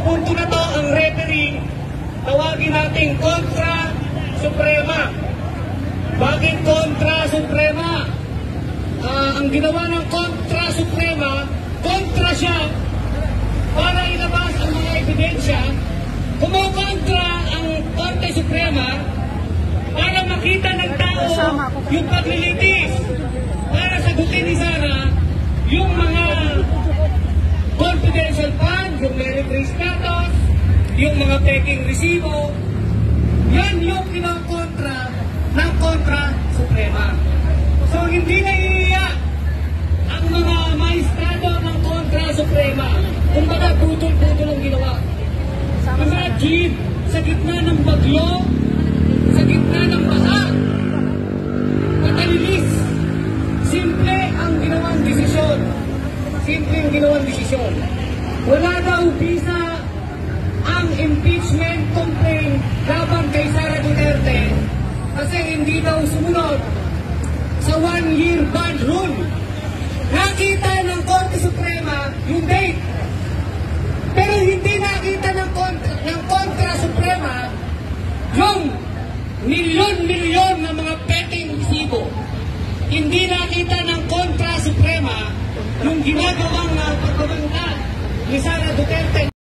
punto na to, ang referee, tawagin natin Kontra Suprema. Bakit Kontra Suprema? Ang ginawa ng Kontra Suprema, kontra siya para ilabas ang mga ebidensya. Kumukontra ang Korte Suprema para makita ng tao yung paglilitis, para sagutin ni Sara yung mga confidential funds, yung merit status, yung mga peking resibo. Yan yung kinokontra ng Kontra Suprema. So hindi naiiyak ang mga maestrado ng Kontra Suprema. Kumbaga putol-putol ang ginawa. Imagine, sa gitna ng bagyo, sa gitna ng baha, matalinis, simple ang ginawang desisyon. Simple ang ginawang desisyon. Wala daw visa ang impeachment complaint laban kay Sara Duterte kasi hindi daw sumunod sa 1-year ban rule. Nakita ng Korte Suprema yung date, pero hindi nakita ng Kontra Suprema yung milyon-milyon na mga peking resibo. Hindi nakita ng Kontra Suprema yung ginagawang pagbabangga ni Sara Duterte.